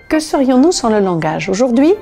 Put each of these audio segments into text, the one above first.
Que serions-nous sans le langage? Aujourd'hui,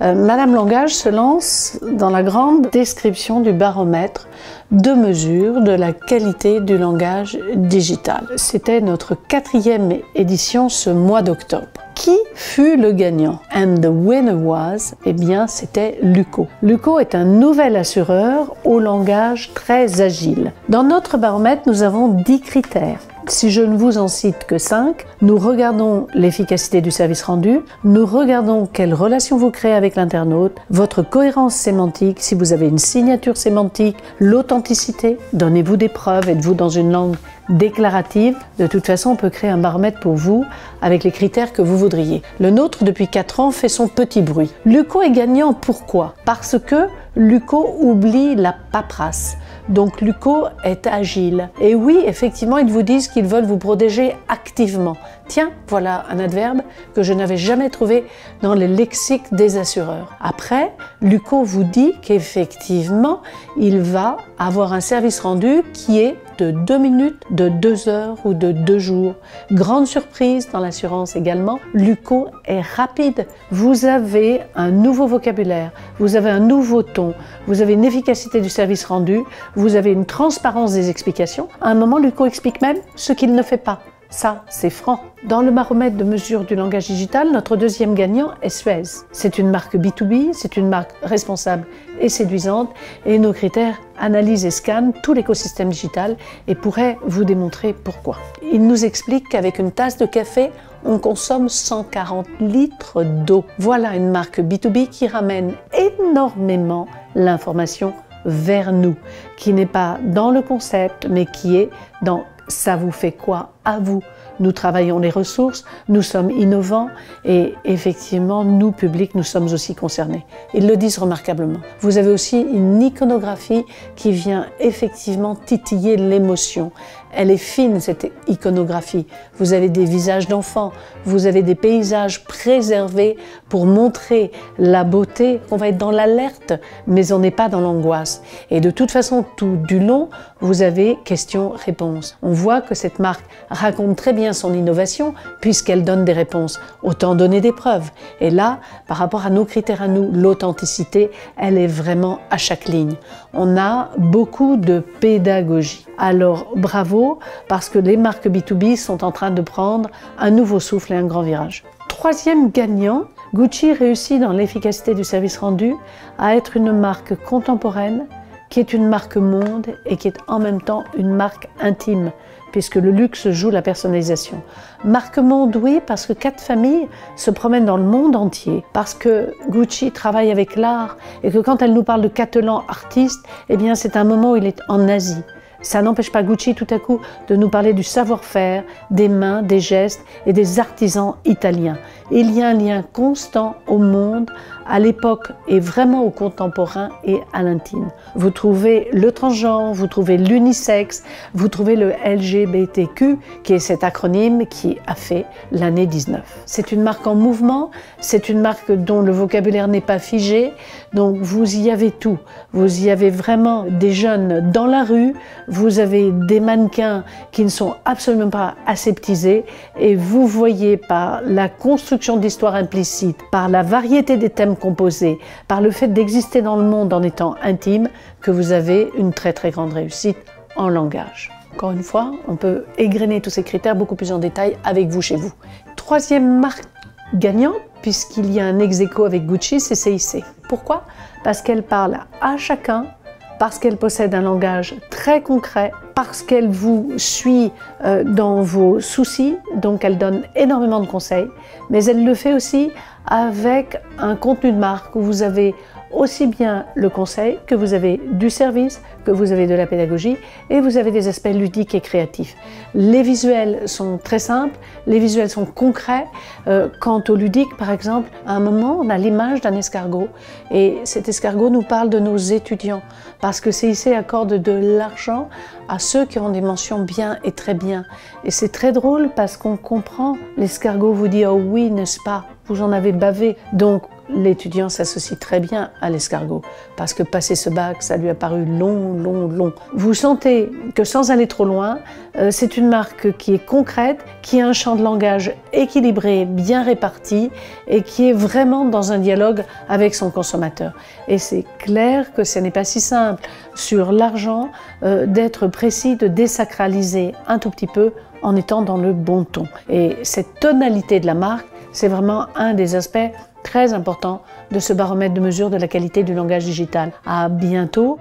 Madame Langage se lance dans la grande description du baromètre de mesure de la qualité du langage digital. C'était notre 4e édition ce mois d'octobre. Qui fut le gagnant? And the winner was, eh bien, c'était Luco. Luco est un nouvel assureur au langage très agile. Dans notre baromètre, nous avons 10 critères. Si je ne vous en cite que 5, nous regardons l'efficacité du service rendu, nous regardons quelle relation vous créez avec l'internaute, votre cohérence sémantique, si vous avez une signature sémantique, l'authenticité, donnez-vous des preuves, êtes-vous dans une langue déclarative. De toute façon, on peut créer un baromètre pour vous avec les critères que vous voudriez. Le nôtre, depuis 4 ans, fait son petit bruit. Luco est gagnant, pourquoi? Parce que Luco oublie la paperasse. Donc Luco est agile. Et oui, effectivement, ils vous disent qu'ils veulent vous protéger activement. Tiens, voilà un adverbe que je n'avais jamais trouvé dans les lexiques des assureurs. Après, Luco vous dit qu'effectivement, il va avoir un service rendu qui est de 2 minutes, de 2 heures ou de 2 jours. Grande surprise dans l'assurance également, Luco est rapide. Vous avez un nouveau vocabulaire, vous avez un nouveau ton, vous avez une efficacité du service rendu, vous avez une transparence des explications. À un moment, Luco explique même ce qu'il ne fait pas. Ça, c'est franc. Dans le baromètre de mesure du langage digital, notre 2e gagnant est Suez. C'est une marque B2B, c'est une marque responsable et séduisante, et nos critères analysent et scannent tout l'écosystème digital et pourraient vous démontrer pourquoi. Il nous explique qu'avec une tasse de café, on consomme 140 litres d'eau. Voilà une marque B2B qui ramène énormément l'information vers nous, qui n'est pas dans le concept, mais qui est dans ça vous fait quoi à vous? Nous travaillons les ressources, nous sommes innovants et effectivement, nous, publics, nous sommes aussi concernés. Ils le disent remarquablement. Vous avez aussi une iconographie qui vient effectivement titiller l'émotion. Elle est fine, cette iconographie. Vous avez des visages d'enfants, vous avez des paysages préservés pour montrer la beauté. On va être dans l'alerte, mais on n'est pas dans l'angoisse. Et de toute façon, tout du long, vous avez questions-réponses. On voit que cette marque raconte très bien son innovation puisqu'elle donne des réponses. Autant donner des preuves. Et là, par rapport à nos critères à nous, l'authenticité, elle est vraiment à chaque ligne. On a beaucoup de pédagogie. Alors bravo, parce que les marques B2B sont en train de prendre un nouveau souffle et un grand virage. 3e gagnant, Gucci réussit dans l'efficacité du service rendu à être une marque contemporaine, qui est une marque monde et qui est en même temps une marque intime, puisque le luxe joue la personnalisation. Marque monde, oui, parce que 4 familles se promènent dans le monde entier, parce que Gucci travaille avec l'art et que quand elle nous parle de Catalan artiste, eh bien c'est un moment où il est en Asie. Ça n'empêche pas Gucci tout à coup de nous parler du savoir-faire, des mains, des gestes et des artisans italiens. Il y a un lien constant au monde, à l'époque et vraiment au contemporain et à l'intime. Vous trouvez le transgenre, vous trouvez l'unisexe, vous trouvez le LGBTQ, qui est cet acronyme qui a fait l'année 19. C'est une marque en mouvement, c'est une marque dont le vocabulaire n'est pas figé, donc vous y avez tout. Vous y avez vraiment des jeunes dans la rue, vous avez des mannequins qui ne sont absolument pas aseptisés et vous voyez par la construction d'histoires implicites, par la variété des thèmes composés, par le fait d'exister dans le monde en étant intime, que vous avez une très très grande réussite en langage. Encore une fois, on peut égrener tous ces critères beaucoup plus en détail avec vous chez vous. 3e marque gagnante, puisqu'il y a un ex-aequo avec Gucci, c'est CIC. Pourquoi? Parce qu'elle parle à chacun, parce qu'elle possède un langage très concret, parce qu'elle vous suit dans vos soucis, donc elle donne énormément de conseils, mais elle le fait aussi avec un contenu de marque où vous avez aussi bien le conseil que vous avez du service, que vous avez de la pédagogie et vous avez des aspects ludiques et créatifs. Les visuels sont très simples, les visuels sont concrets. Quant au ludique, par exemple, à un moment, on a l'image d'un escargot et cet escargot nous parle de nos étudiants parce que CIC accorde de l'argent à ceux qui ont des mentions bien et très bien. Et c'est très drôle parce qu'on comprend, l'escargot vous dit « oh oui, n'est-ce pas ?» Vous en avez bavé. Donc, l'étudiant s'associe très bien à l'escargot parce que passer ce bac, ça lui a paru long, long, long. Vous sentez que sans aller trop loin, c'est une marque qui est concrète, qui a un champ de langage équilibré, bien réparti et qui est vraiment dans un dialogue avec son consommateur. Et c'est clair que ce n'est pas si simple sur l'argent d'être précis, de désacraliser un tout petit peu en étant dans le bon ton. Et cette tonalité de la marque, c'est vraiment un des aspects très importants de ce baromètre de mesure de la qualité du langage digital. À bientôt.